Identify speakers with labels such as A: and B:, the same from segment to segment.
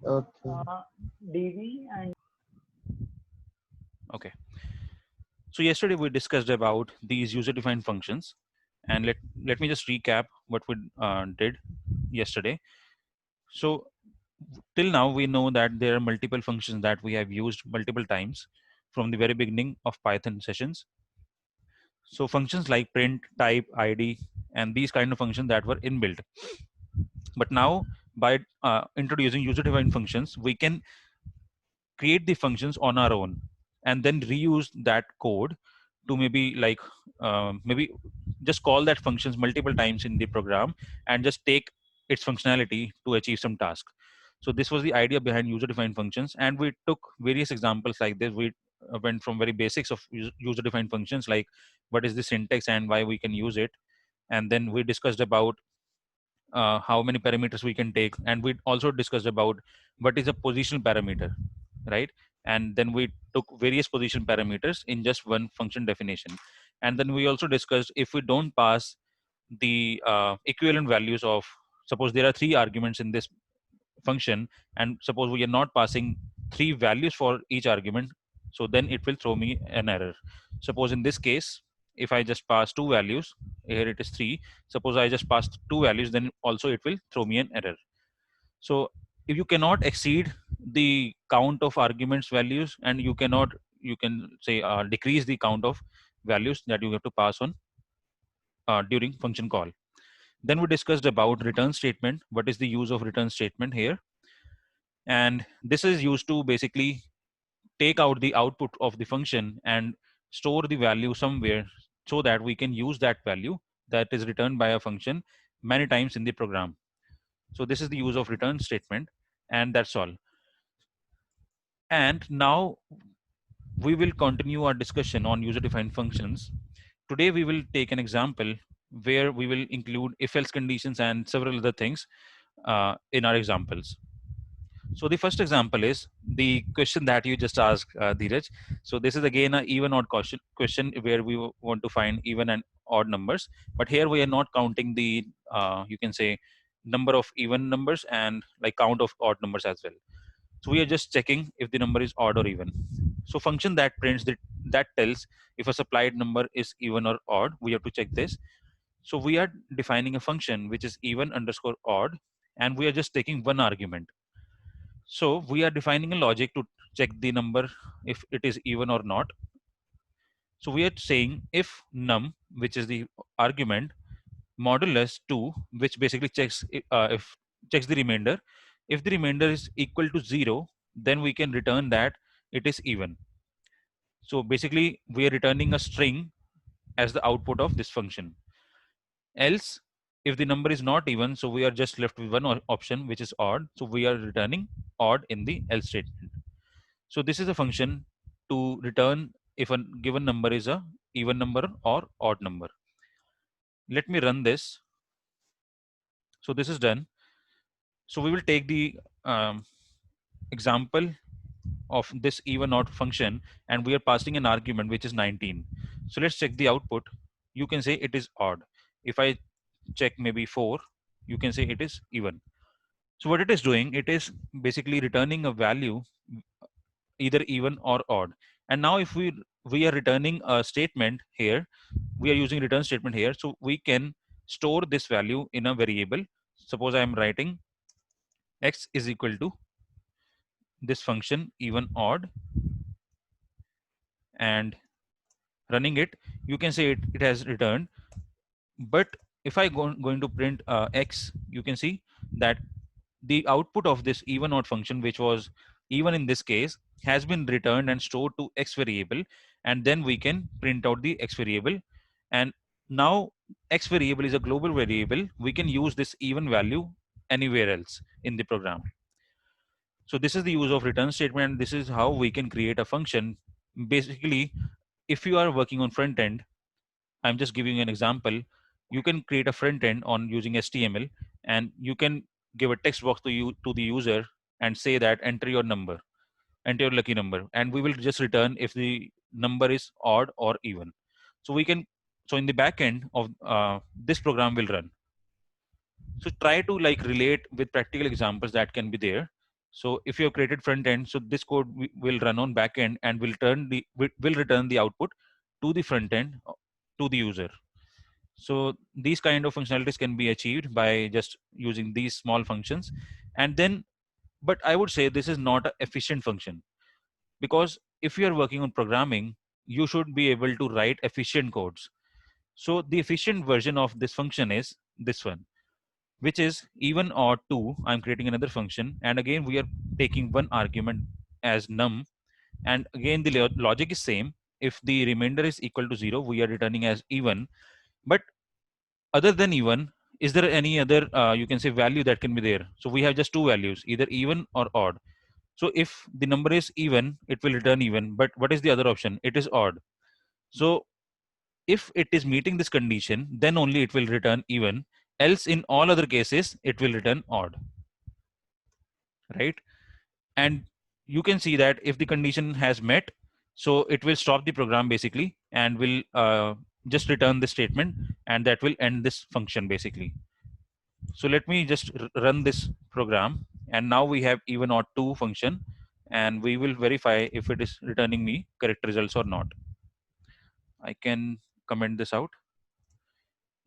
A: Okay.
B: DV and
C: Okay. So yesterday we discussed about these user-defined functions, and let me just recap what we did yesterday. So till now we know that there are multiple functions that we have used multiple times from the very beginning of Python sessions. So functions like print, type, id, and these kind of functions that were inbuilt. But now by introducing user-defined functions, we can create the functions on our own and then reuse that code to maybe maybe just call that functions multiple times in the program and just take its functionality to achieve some task. So this was the idea behind user defined functions, and we took various examples like this. We went from very basics of user defined functions, like what is the syntax and why we can use it, and then we discussed about how many parameters we can take, and we also discussed about what is a position parameter, right? And then we took various position parameters in just one function definition. And then we also discussed if we don't pass the equivalent values of, suppose there are three arguments in this function, and suppose we are not passing three values for each argument, so then it will throw me an error. Suppose in this case, if I just pass two values, here it is 3, suppose I just passed two values, then also it will throw me an error. So if you cannot exceed the count of arguments values, and you cannot, you can say decrease the count of values that you have to pass on during function call. Then we discussed about return statement. What is the use of return statement here? And this is used to basically take out the output of the function and store the value somewhere, so that we can use that value that is returned by a function many times in the program. So this is the use of return statement, and that's all. And now we will continue our discussion on user defined functions. Today we will take an example where we will include if else conditions and several other things in our examples. So the first example is the question that you just asked, Dheeraj. So this is again a even odd question where we want to find even and odd numbers. But here we are not counting the, you can say, number of even numbers and like count of odd numbers as well. So we are just checking if the number is odd or even. So function that prints that tells if a supplied number is even or odd. We have to check this. So we are defining a function which is even underscore odd, and we are just taking one argument. So we are defining a logic to check the number if it is even or not. So we are saying if num, which is the argument, modulus 2, which basically checks if checks the remainder. If the remainder is equal to 0, then we can return that it is even. So basically we are returning a string as the output of this function. Else, if the number is not even, so we are just left with one option, which is odd. So we are returning odd in the else statement. So this is a function to return if a given number is a even number or odd number. Let me run this. So this is done. So we will take the example of this even odd function, and we are passing an argument which is 19. So let's check the output. You can say it is odd. If I check maybe 4, you can say it is even. So what it is doing, it is basically returning a value either even or odd. And now if we are returning a statement here, we are using return statement here, so we can store this value in a variable. Suppose I am writing x is equal to this function even odd and running it, you can say it has returned. But if I going to print x, you can see that the output of this even odd function, which was even in this case, has been returned and stored to x variable, and then we can print out the x variable. And now x variable is a global variable. We can use this even value anywhere else in the program. So this is the use of return statement. This is how we can create a function. Basically, if you are working on front end, I'm just giving you an example. You can create a front end on using HTML, and you can give a text box to you to the user and say that enter your number, enter your lucky number, and we will just return if the number is odd or even. So we can, so in the back end of this program will run. So try to like relate with practical examples that can be there. So if you have created front end, so this code will run on back end and will return the output to the front end to the user. So these kind of functionalities can be achieved by just using these small functions. And then, but I would say this is not an efficient function, because if you are working on programming, you should be able to write efficient codes. So the efficient version of this function is this one, which is even or 2. I'm creating another function, and again we are taking one argument as num, and again the logic is same. If the remainder is equal to 0, we are returning as even. But other than even, is there any other you can say value that can be there? So we have just two values, either even or odd. So if the number is even, it will return even. But what is the other option? It is odd. So if it is meeting this condition, then only it will return even. Else in all other cases, it will return odd, right? And you can see that if the condition has met, so it will stop the program basically and will just return the statement, and that will end this function basically. So let me just run this program, and now we have even or 2 function, and we will verify if it is returning me correct results or not. I can comment this out.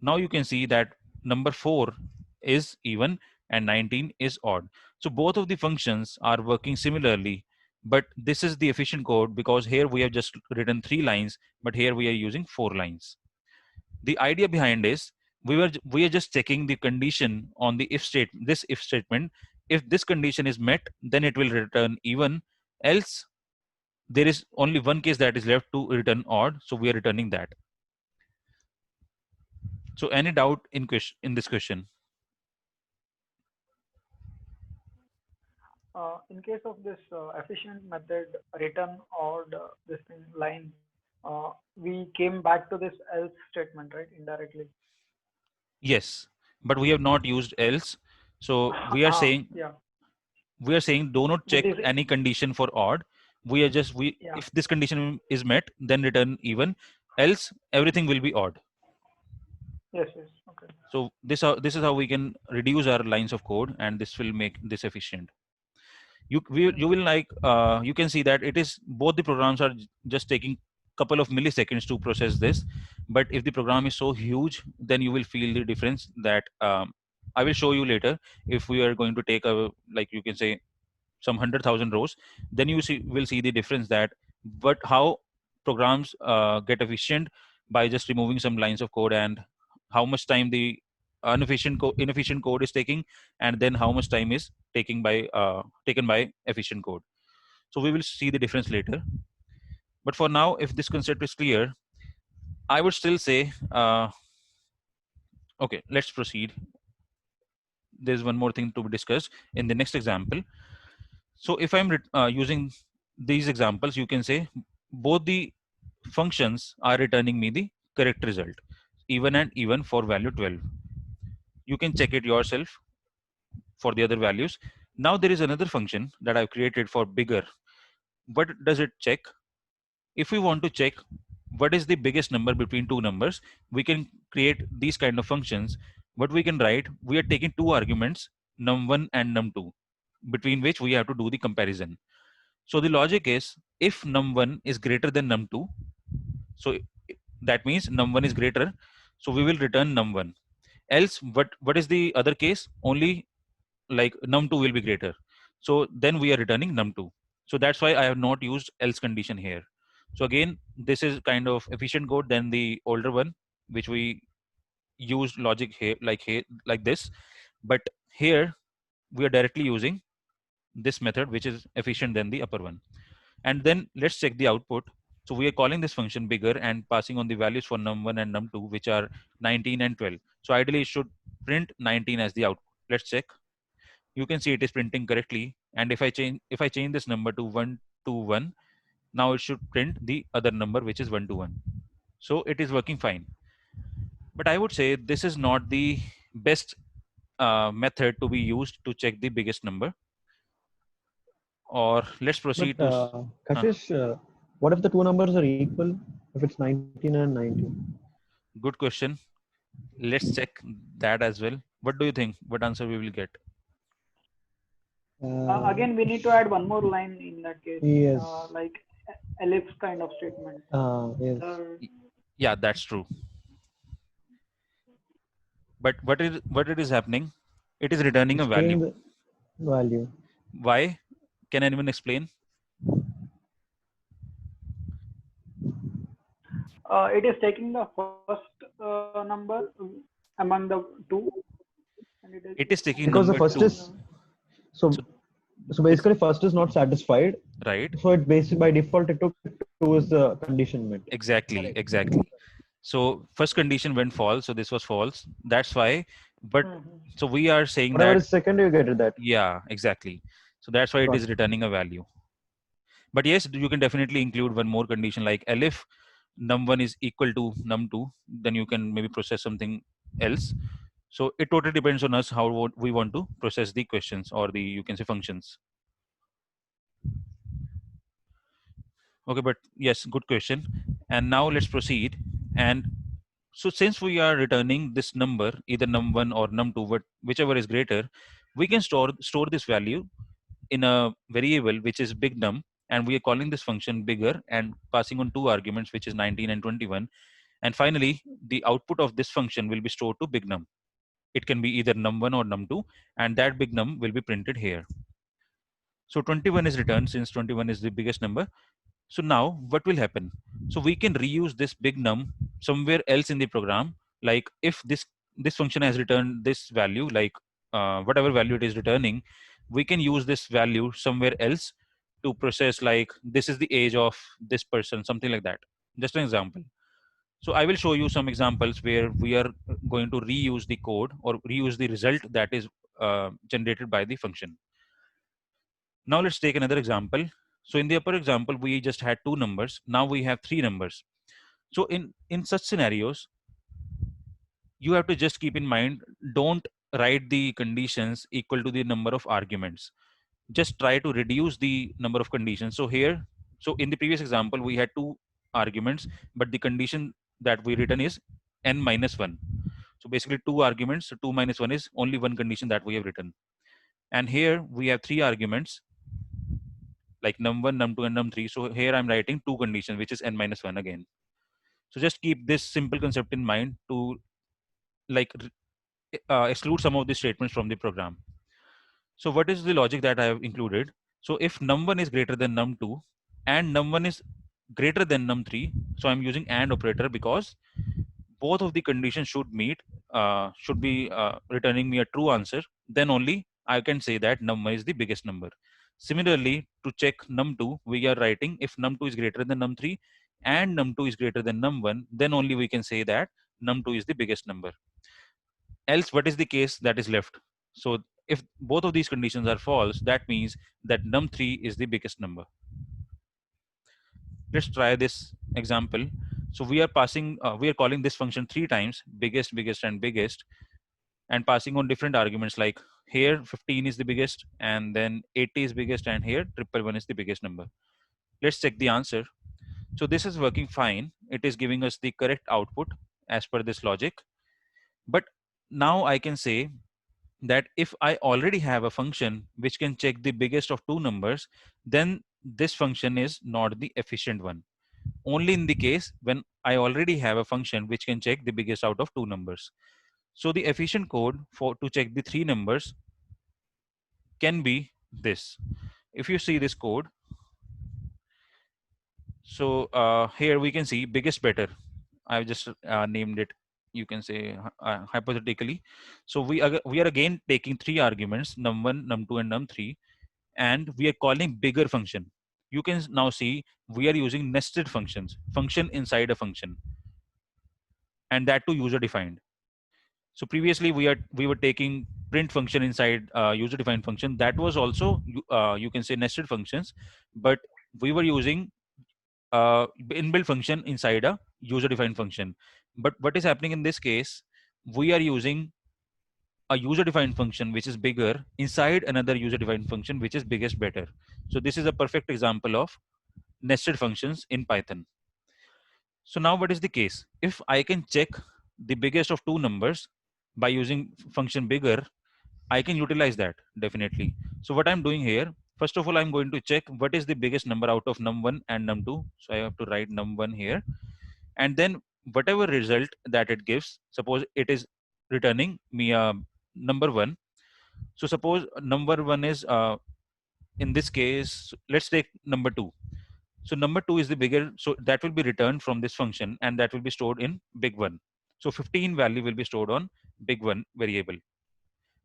C: Now you can see that number 4 is even and 19 is odd. So both of the functions are working similarly, but this is the efficient code because here we have just written 3 lines, but here we are using 4 lines. The idea behind is we are just checking the condition on the this if statement. If this condition is met, then it will return even. Else, there is only one case that is left to return odd, so we are returning that. So any doubt in this question?
B: In case of this efficient method, return odd this thing line, we came back to this else statement, right? Indirectly.
C: Yes, but we have not used else. So we are saying
B: Yeah.
C: do not
B: That
C: check
B: is,
C: any condition for odd. We are just
B: yeah.
C: if this condition is met, then return even. Else, everything will be odd.
B: Yes, yes. Okay.
C: So this is how we can reduce our lines of code, and this will make this efficient. You will like you can see that it is both the programs are just taking couple of milliseconds to process this. But if the program is so huge, then you will feel the difference that I will show you later. If we are going to take a, like you can say, some 100,000 rows, then you will see the difference that but how programs get efficient by just removing some lines of code, and how much time the inefficient code is taking, and then how much time is taken by efficient code. So we will see the difference later. But for now, if this concept is clear, I would still say okay, let's proceed. There's one more thing to be discussed in the next example. So if I'm using these examples, you can say both the functions are returning me the correct result, even and even for value 12. You can check it yourself for the other values. Now there is another function that I've created for bigger. What does it check? If we want to check what is the biggest number between two numbers, we can create these kind of functions. What we can write, we are taking two arguments, num1 and num2, between which we have to do the comparison. So the logic is, if num1 is greater than num2, so that means num1 is greater, so we will return num1. Else, what is the other case? Only like num2 will be greater. So then we are returning num2. So that's why I have not used else condition here. So again, this is kind of efficient code than the older one, which we used logic here like this. But here we are directly using this method, which is efficient than the upper one. And then let's check the output. So we are calling this function bigger and passing on the values for num1 and num2, which are 19 and 12. So ideally it should print 19 as the output. Let's check. You can see it is printing correctly. And if I change this number to 1 to 1, now it should print the other number, which is 1 to 1. So it is working fine. But I would say this is not the best method to be used to check the biggest number. Or let's proceed
A: But
C: to
A: Kashish, what if the two numbers are equal? If it's 19 and 19?
C: good question. Let's check that as well. What do you think? What answer we will get?
B: Again, we need to add one more line in that case,
A: Yes.
B: like ellipse kind of statement.
A: Yes.
C: Yeah, that's true. But what it is happening? It is returning a
A: It's taking
C: value.
A: the value.
C: Why? Can anyone explain?
B: It is taking the first number among the two, and it is
C: It is taking
A: Because the
C: number
A: first
C: 2.
A: is so
C: So
A: so basically first is not satisfied.
C: right,
A: So it basically by default it took two is the condition met.
C: exactly,
B: correct.
C: exactly. So first condition went false, so this was false. That's why. But
B: Mhm.
C: so we are saying
A: Whatever
C: that,
A: is second, you get that.
C: yeah, exactly. So that's why it
A: Got
C: is
A: it.
C: returning a value. But yes, you can definitely include one more condition like elif num1 is equal to num2, then you can maybe process something else. So it totally depends on us how we want to process the questions or the, you can say, functions. Okay, but yes, good question. And now let's proceed. And so since we are returning this number, either num1 or num2, but whichever is greater, we can store this value in a variable which is big num, and we are calling this function bigger and passing on two arguments, which is 19 and 21. And finally, the output of this function will be stored to big num. It can be either num1 or num2, and that big num will be printed here. So 21 is returned since 21 is the biggest number. So now what will happen? So we can reuse this big num somewhere else in the program. Like if this function has returned this value, like whatever value it is returning, we can use this value somewhere else to process, like this is the age of this person, something like that. Just an example. So I will show you some examples where we are going to reuse the code or reuse the result that is generated by the function. Now let's take another example. So in the upper example, we just had two numbers. Now we have three numbers. So in such scenarios, you have to just keep in mind, don't write the conditions equal to the number of arguments. Just try to reduce the number of conditions. So here, so in the previous example, we had two arguments, but the condition that we written is n minus 1. So basically two arguments. So 2 minus 1 is only one condition that we have written. And here we have three arguments like num1, num2, and num3. So here I'm writing two conditions, which is n minus 1 again. So just keep this simple concept in mind to like exclude some of the statements from the program. So what is the logic that I have included? So if num1 is greater than num2 and num1 is greater than num3, so I'm using AND operator because both of the conditions should meet, should be returning me a true answer. Then only I can say that num1 is the biggest number. Similarly, to check num2, we are writing if num2 is greater than num3 and num2 is greater than num1, then only we can say that num2 is the biggest number. Else, what is the case that is left? So if both of these conditions are false, that means that num3 is the biggest number. Let's try this example. So we are calling this function three times, biggest, biggest, and biggest, and passing on different arguments like here 15 is the biggest, and then 80 is biggest, and here 111 is the biggest number. Let's check the answer. So this is working fine. It is giving us the correct output as per this logic. But now I can say that if I already have a function which can check the biggest of two numbers, then this function is not the efficient one. Only in the case when I already have a function which can check the biggest out of two numbers. So the efficient code for to check the three numbers can be this. If you see this code, so here we can see biggest better. I've just named it, you can say hypothetically. So we are again taking three arguments, num1, num2, and num3, and we are calling bigger function. You can now see we are using nested functions, function inside a function, and that too user defined. So previously we were taking print function inside user defined function. That was also you can say nested functions, but we were using inbuilt function inside a user defined function. But what is happening in this case? We are using a user defined function which is bigger inside another user defined function which is biggest better. So this is a perfect example of nested functions in Python. So now what is the case? If I can check the biggest of two numbers by using function bigger, I can utilize that definitely. So what I'm doing here, first of all, I'm going to check what is the biggest number out of num1 and num2. So I have to write num1 here, and then whatever result that it gives, suppose it is returning me a number one. So suppose number one is in this case, let's take number two. So number two is the bigger, so that will be returned from this function, and that will be stored in big one. So 15 value will be stored on big one variable.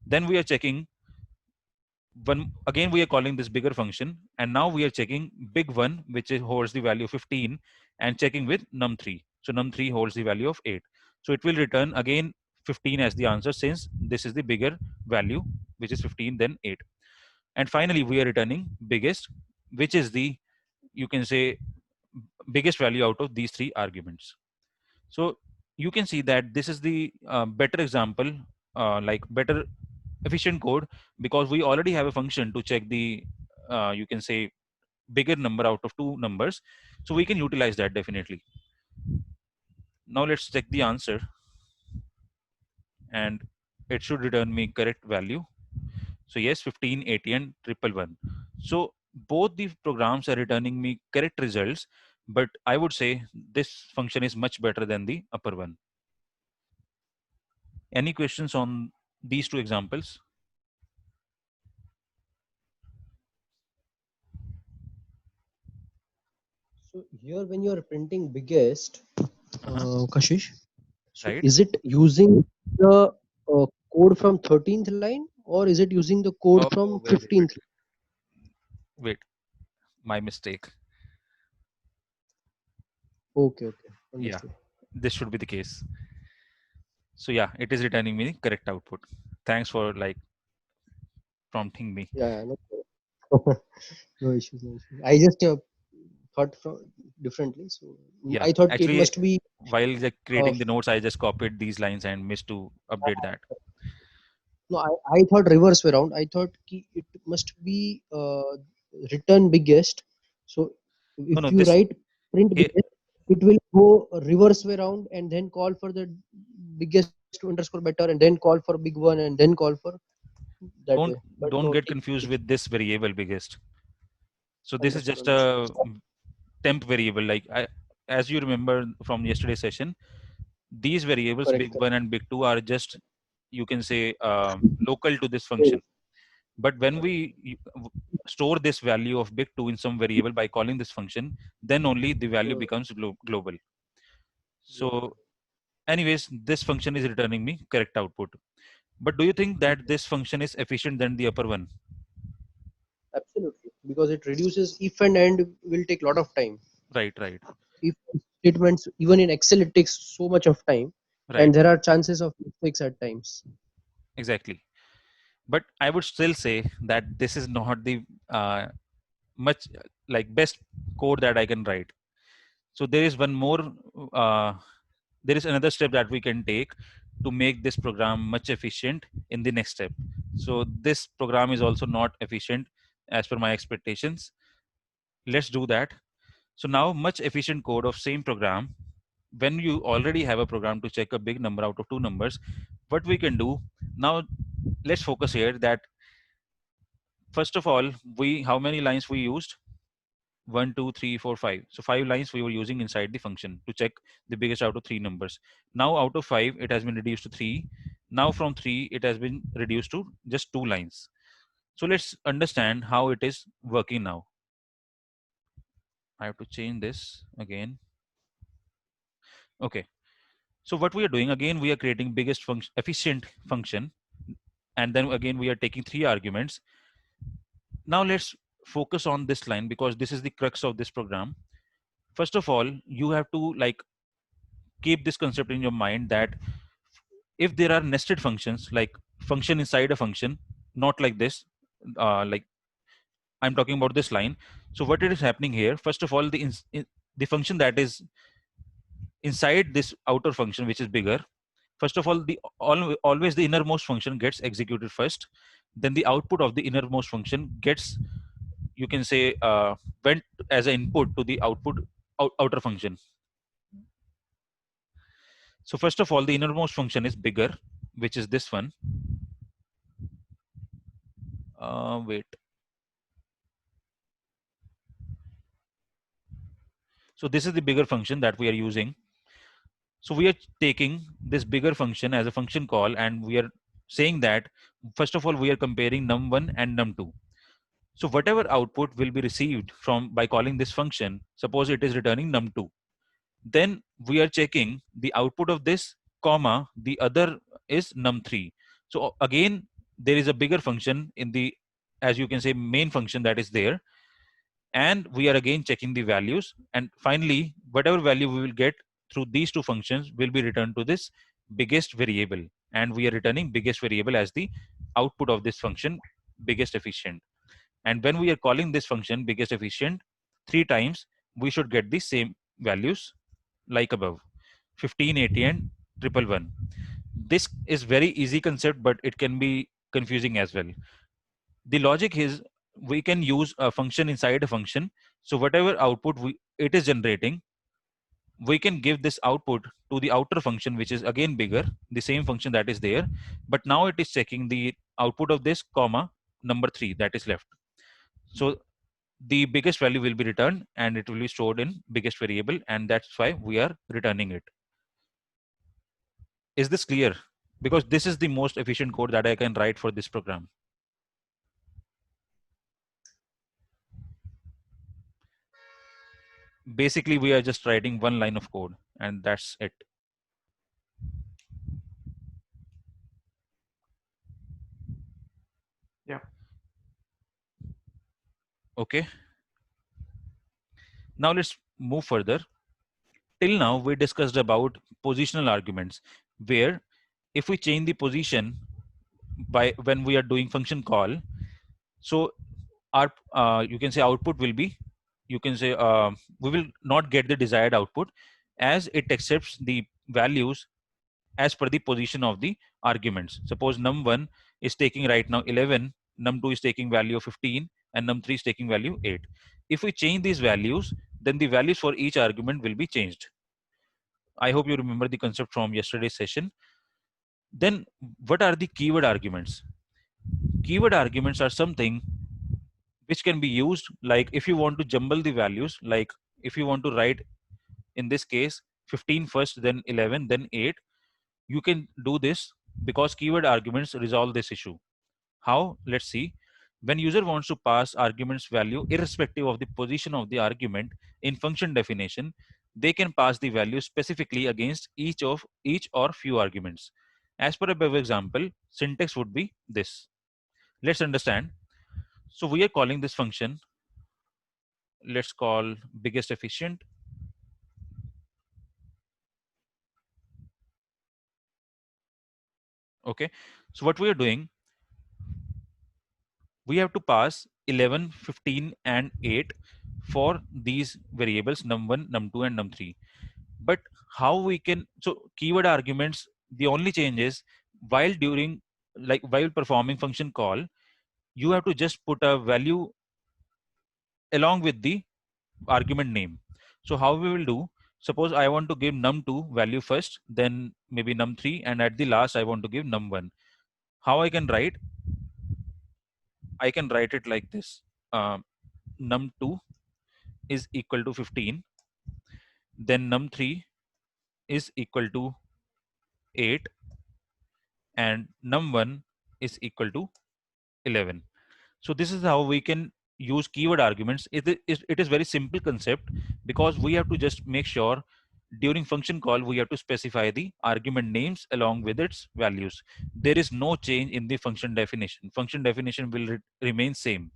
C: Then we are checking one again, we are calling this bigger function, and now we are checking big one, which is holds the value of 15, and checking with num3. So num3 holds the value of 8. So it will return again 15 as the answer, since this is the bigger value, which is 15 then 8. And finally we are returning biggest, which is the, you can say, biggest value out of these three arguments. So you can see that this is the better example, like better efficient code, because we already have a function to check the you can say bigger number out of two numbers, so we can utilize that definitely. Now let's check the answer, and it should return me correct value. So yes, 15, 80 and 111. So both the programs are returning me correct results, but I would say this function is much better than the upper one. Any questions on these two examples?
D: So here when you are printing biggest,
C: Uh-huh.
D: Kashish, so
C: Right.
D: is it using the code from 13th line, or is it using the code from
C: Oh, wait, wait, wait.
D: 15th?
C: Wait, my mistake.
D: Okay, okay,
C: Yeah,
D: understood.
C: this should be the case. So yeah, it is returning me the correct output. Thanks for like prompting me.
D: Yeah, yeah, no, no issues, no issues. I just thought from differently, so
C: Yeah,
D: I thought it
C: actually,
D: must be.
C: while like
D: Uh,
C: creating the notes, I just copied these lines and missed to update that.
D: no, I thought reverse way around. I thought it must be return biggest. So
C: No,
D: if
C: no,
D: you
C: this
D: write print
C: here.
D: biggest, it will go reverse way around and then call for the biggest underscore better and then call for big one and then call for that way.
C: Don't
D: But
C: don't
D: no,
C: get confused with this variable biggest. So this is
D: understood,
C: just
D: understood.
C: a temp variable. Like as you remember from yesterday's session, these variables
D: Correct,
C: big
D: correct.
C: one and big two are just, you can say, local to this
D: Yes,
C: function. But when we store this value of big 2 in some variable by calling this function, then only the value becomes global.
D: global.
C: So anyways, this function is returning me correct output. But do you think that this function is efficient than the upper one?
D: Absolutely, because it reduces if and end will take a lot of time.
C: Right, right,
D: If statements, even in Excel, it takes so much of time, and
C: right.
D: there are chances of mistakes at times.
C: Exactly. But I would still say that this is not the much like best code that I can write. So there is one more, uh, there is another step that we can take to make this program much efficient in the next step. So this program is also not efficient as per my expectations. Let's do that. So now much efficient code of same program. When you already have a program to check a big number out of two numbers, what we can do now, let's focus here that first of all, we how many lines we used? 1, 2, 3, 4, 5. So 5 lines we were using inside the function to check the biggest out of three numbers. Now out of 5, it has been reduced to 3. Now from 3, it has been reduced to just 2 lines. So let's understand how it is working now. I have to change this again. Okay. So what we are doing again, we are creating biggest function, efficient function, and then again we are taking 3 arguments. Now let's focus on this line because this is the crux of this program. First of all, you have to like keep this concept in your mind that if there are nested functions, like function inside a function, not like this, like I'm talking about this line. So what is happening here? First of all, the function that is inside this outer function, which is bigger. First of all, always the innermost function gets executed first. Then the output of the innermost function gets, you can say, went as an input to the outer function. So first of all, the innermost function is bigger, which is this one. Wait. So this is the bigger function that we are using. So we are taking this bigger function as a function call, and we are saying that first of all we are comparing num1 and num2. So whatever output will be received from by calling this function, suppose it is returning num2, then we are checking the output of this comma the other is num3. So again there is a bigger function in the, as you can say, main function that is there, and we are again checking the values, and finally whatever value we will get through these two functions will be returned to this biggest variable, and we are returning biggest variable as the output of this function biggest efficient. And when we are calling this function biggest efficient 3 times, we should get the same values like above: 15, 80 and 111. This is very easy concept, but it can be confusing as well. The logic is we can use a function inside a function. So whatever output it is generating, we can give this output to the outer function, which is again bigger, the same function that is there, but now it is checking the output of this comma number 3 that is left. So the biggest value will be returned and it will be stored in biggest variable, and that's why we are returning it. Is this clear? Because this is the most efficient code that I can write for this program. Basically, we are just writing one line of code and that's it.
B: Yeah.
C: Okay. Now let's move further. Till now, we discussed about positional arguments, where if we change the position by when we are doing function call, so our you can say output will be, you can say we will not get the desired output as it accepts the values as per the position of the arguments. Suppose num1 is taking right now 11, num2 is taking value of 15, and num3 is taking value 8. If we change these values, then the values for each argument will be changed. I hope you remember the concept from yesterday's session. Then what are the keyword arguments? Keyword arguments are something which can be used, like if you want to jumble the values, like if you want to write in this case 15 first, then 11, then 8, you can do this because keyword arguments resolve this issue. How? Let's see. When user wants to pass arguments value irrespective of the position of the argument in function definition, they can pass the value specifically against each or few arguments. As per above example, syntax would be this. Let's understand. So we are calling this function, let's call biggest efficient. Okay. So what we are doing, we have to pass 11, 15 and 8 for these variables num1, num2 and num3. But how we can, so keyword arguments, the only change is while while performing function call, you have to just put a value along with the argument name. So how we will do, suppose I want to give num2 value first, then maybe num3, and at the last I want to give num1. How I can write? I can write it like this. Num2 is equal to 15, then num3 is equal to 8, and num1 is equal to 11. So this is how we can use keyword arguments. It is very simple concept, because we have to just make sure during function call we have to specify the argument names along with its values. There is no change in the function definition. Function definition will remain same,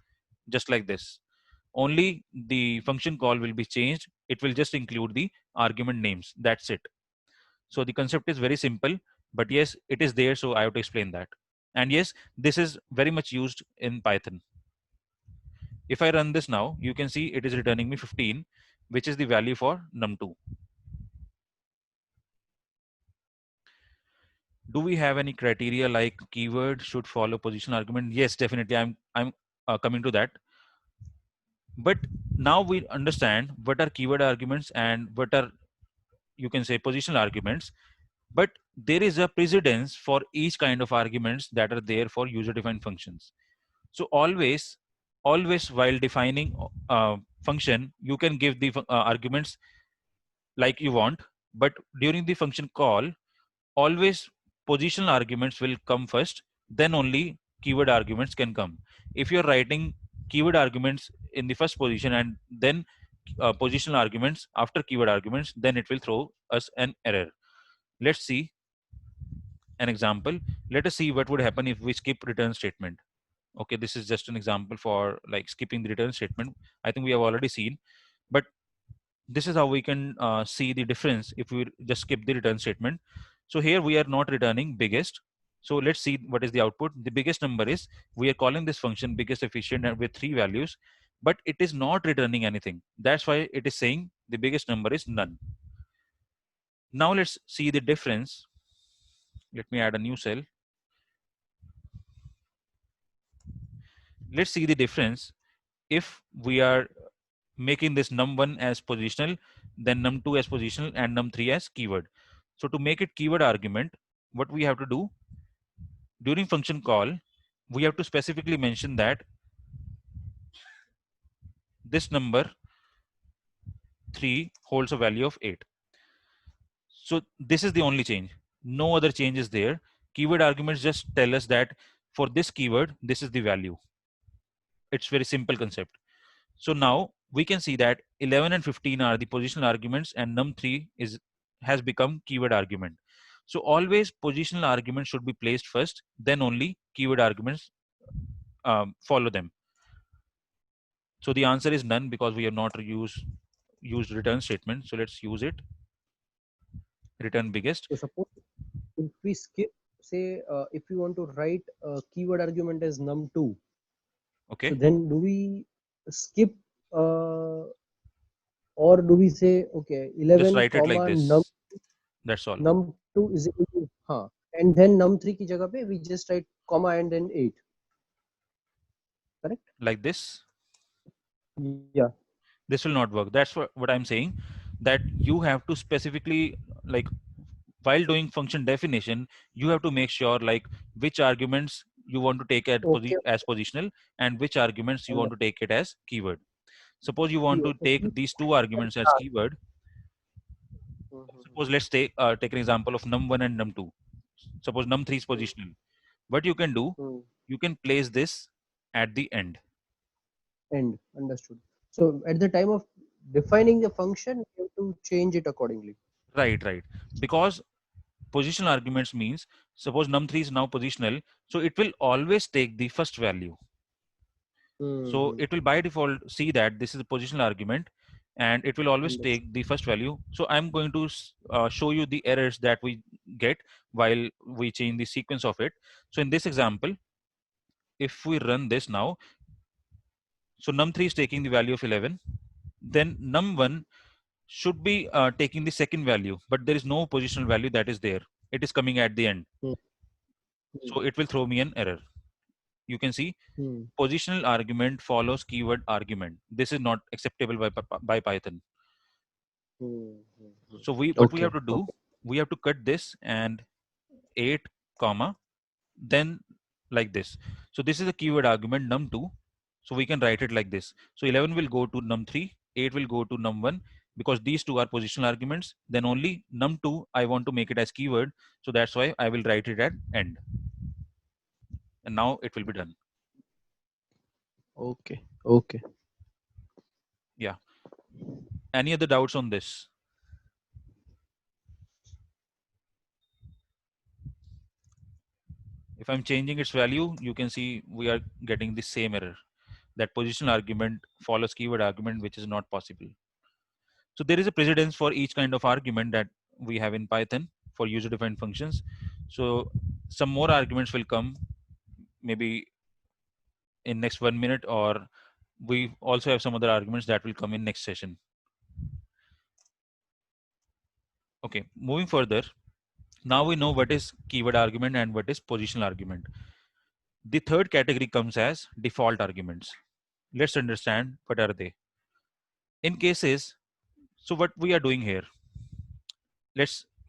C: just like this. Only the function call will be changed. It will just include the argument names. That's it. So the concept is very simple, but yes, it is there. So I have to explain that. And yes, this is very much used in Python. If I run this now, you can see it is returning me 15, which is the value for num2. Do we have any criteria like keyword should follow position argument? Yes, definitely. I'm coming to that. But now we understand what are keyword arguments and what are, you can say, positional arguments. But there is a precedence for each kind of arguments that are there for user-defined functions. So always while defining function, you can give the arguments like you want, but during the function call, always positional arguments will come first, then only keyword arguments can come. If you're writing keyword arguments in the first position and then positional arguments after keyword arguments, then it will throw us an error. Let's see an example. Let us see what would happen if we skip return statement. Okay, this is just an example for like skipping the return statement. I think we have already seen, but this is how we can see the difference if we just skip the return statement. So here we are not returning biggest. So let's see what is the output. The biggest number is, we are calling this function biggest efficient and with 3 values, but it is not returning anything. That's why it is saying the biggest number is none. Now let's see the difference. Let me add a new cell. Let's see the difference if we are making this num1 as positional, then num2 as positional, and num3 as keyword. So to make it keyword argument, what we have to do during function call, we have to specifically mention that this number 3 holds a value of 8. So this is the only change. No other change is there. Keyword arguments just tell us that for this keyword, this is the value. It's very simple concept. So now we can see that 11 and 15 are the positional arguments, and num3 has become keyword argument. So always positional arguments should be placed first, then only keyword arguments follow them. So the answer is none because we have not used return statement. So let's use it. Return biggest.
D: So suppose if we skip, say, if we want to write a keyword argument as num2,
C: Okay.
D: so then do we skip or do we say, okay, 11
C: Just write it like
D: comma
C: this. That's all.
D: num2 is equal to, and then num3 ki jagah pe we just write comma and then 8. Correct?
C: Like this.
D: Yeah.
C: This will not work. That's what I'm saying, that you have to specifically, like while doing function definition, you have to make sure like which arguments you want to take
D: Okay.
C: as positional and which arguments you want to take it as keyword. Suppose you want to take these two arguments as keyword. Suppose let's take an example of num1 and num2. Suppose num3 is positional. What you can do, you can place this at the end.
D: End. Understood. So at the time of defining the function, you have to change it accordingly.
C: Right. Because positional arguments means, suppose num3 is now positional, so it will always take the first value. So it will by default see that this is a positional argument, and it will always take the first value. So I'm going to show you the errors that we get while we change the sequence of it. So in this example, if we run this now, so num3 is taking the value of 11, then num1 should be taking the second value, but there is no positional value that is there. It is coming at the end. So it will throw me an error. You can see positional argument follows keyword argument. This is not acceptable by Python. So what we have to do, we have to cut this and 8 comma then like this. So this is a keyword argument num2. So we can write it like this. So 11 will go to num3, 8 will go to num1, because these two are positional arguments. Then only num2 I want to make it as keyword. So that's why I will write it at end. And now it will be done.
D: Okay.
C: Yeah. Any other doubts on this? If I'm changing its value, you can see we are getting the same error, that positional argument follows keyword argument, which is not possible. So there is a precedence for each kind of argument that we have in Python for user-defined functions. So some more arguments will come maybe in next 1 minute, or we also have some other arguments that will come in next session. Okay, moving further. Now we know what is keyword argument and what is positional argument. The third category comes as default arguments. Let's understand what are they. In cases, so what we are doing here,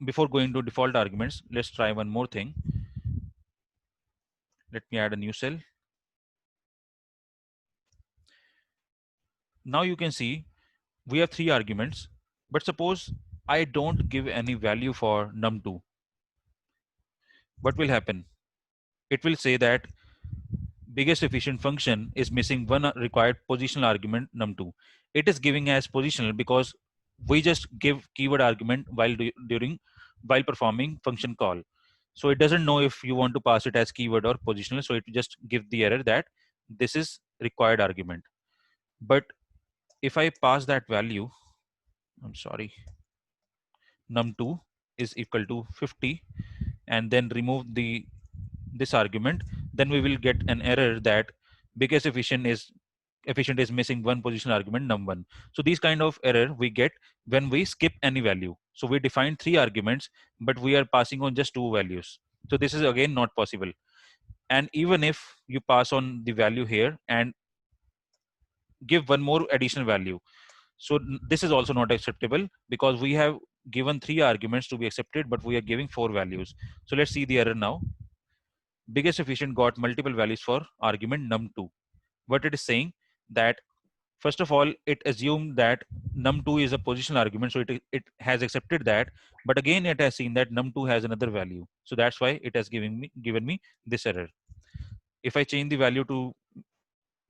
C: before going to default arguments, let's try one more thing. Let me add a new cell. now you can see we have 3 arguments, but suppose I don't give any value for num2. What will happen? It will say that biggest efficient function is missing one required positional argument num2. It is giving as positional because we just give keyword argument while performing function call. So it doesn't know if you want to pass it as keyword or positional. So it just give the error that this is required argument. But if I pass that value, I'm sorry, num2 is equal to 50, and then remove this argument, then we will get an error that biggest efficient is missing one positional argument num1. So these kind of error we get when we skip any value. So we define 3 arguments, but we are passing on just 2 values. So this is again not possible. And even if you pass on the value here and give one more additional value, so this is also not acceptable because we have given 3 arguments to be accepted, but we are giving 4 values. So let's see the error now. Biggest efficient got multiple values for argument num2. What it is saying that first of all, it assumed that num2 is a positional argument, so it has accepted that, but again it has seen that num2 has another value, so that's why it has given me this error. If I change the value to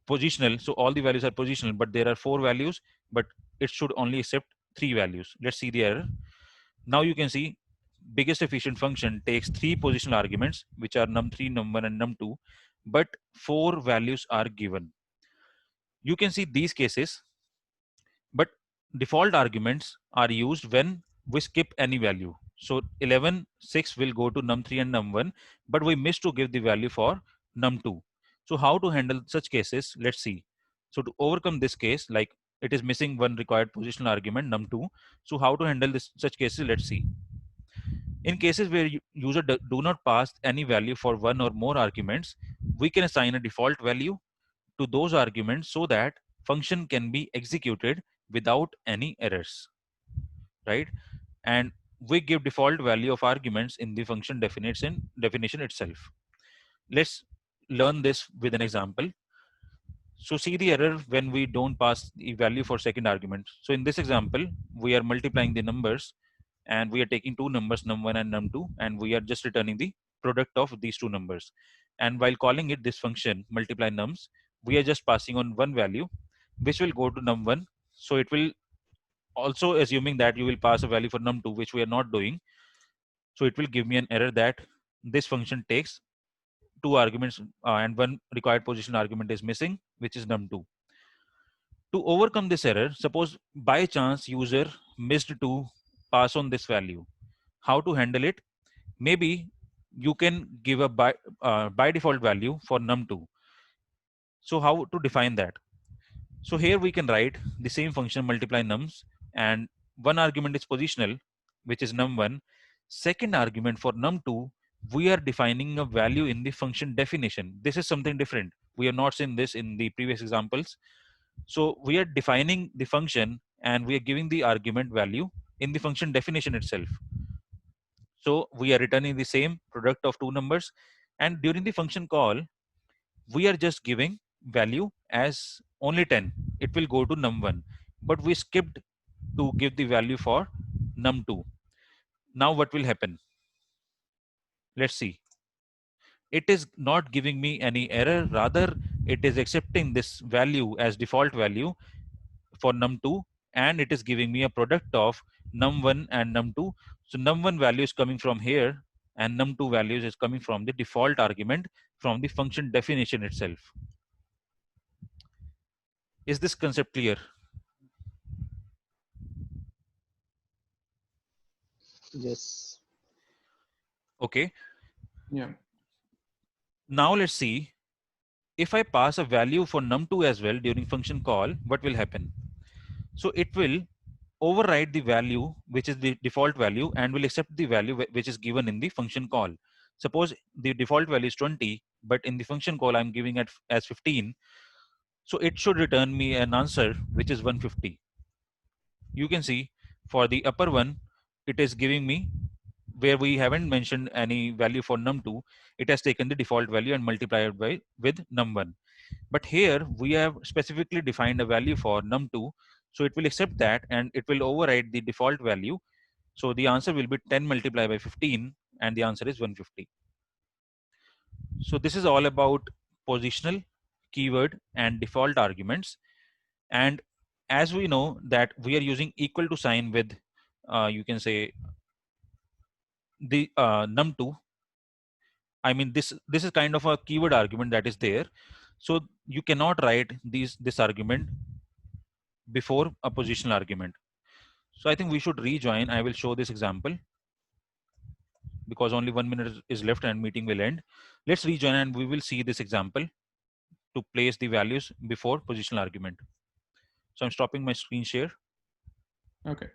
C: positional, so all the values are positional, but there are 4 values, but it should only accept 3 values. Let's see the error. Now you can see biggest efficient function takes 3 positional arguments, which are num3, num1, and num2, but 4 values are given. You can see these cases, but default arguments are used when we skip any value. So 11, 6 will go to num3 and num1, but we miss to give the value for num2. So how to handle such cases? Let's see. So to overcome this case, like it is missing one required positional argument num2. So how to handle such cases? Let's see. In cases where user do not pass any value for one or more arguments, we can assign a default value to those arguments so that function can be executed without any errors, right? And we give default value of arguments in the function definition itself. Let's learn this with an example. So see the error when we don't pass the value for second argument. So in this example, we are multiplying the numbers and we are taking 2 numbers num1 and num2, and we are just returning the product of these 2 numbers. And while calling it this function multiply nums, we are just passing on one value which will go to num1. So it will also assuming that you will pass a value for num2, which we are not doing. So it will give me an error that this function takes 2 arguments and one required position argument is missing, which is num2. To overcome this error, suppose by chance user missed to pass on this value. How to handle it? Maybe you can give a by default value for num2. So how to define that? So here we can write the same function multiply nums, and one argument is positional, which is num1. Second argument for num2, we are defining a value in the function definition. This is something different. We have not seen this in the previous examples. So we are defining the function and we are giving the argument value in the function definition itself. So we are returning the same product of 2 numbers, and during the function call, we are just giving value as only 10. It will go to num1, but we skipped to give the value for num2. Now what will happen? Let's see. It is not giving me any error, rather it is accepting this value as default value for num2, and it is giving me a product of num1 and num2. So num1 value is coming from here and num2 values is coming from the default argument from the function definition itself. Is this concept clear?
D: Yes.
C: Okay.
E: Yeah.
C: Now let's see, if I pass a value for num2 as well during function call, what will happen? So it will override the value which is the default value and will accept the value which is given in the function call. Suppose the default value is 20, but in the function call I'm giving it as 15. So it should return me an answer which is 150. You can see for the upper one, it is giving me, where we haven't mentioned any value for num2, it has taken the default value and multiplied by with num1. But here we have specifically defined a value for num2. So it will accept that and it will override the default value. So the answer will be 10 multiplied by 15 and the answer is 150. So this is all about positional, keyword and default arguments. And as we know that we are using equal to sign with you can say the num2. I mean this is kind of a keyword argument that is there. So you cannot write this argument before a positional argument. So I think we should rejoin. I will show this example because only 1 minute is left and meeting will end. Let's rejoin and we will see this example to place the values before positional argument. So I'm stopping my screen share.
E: Okay.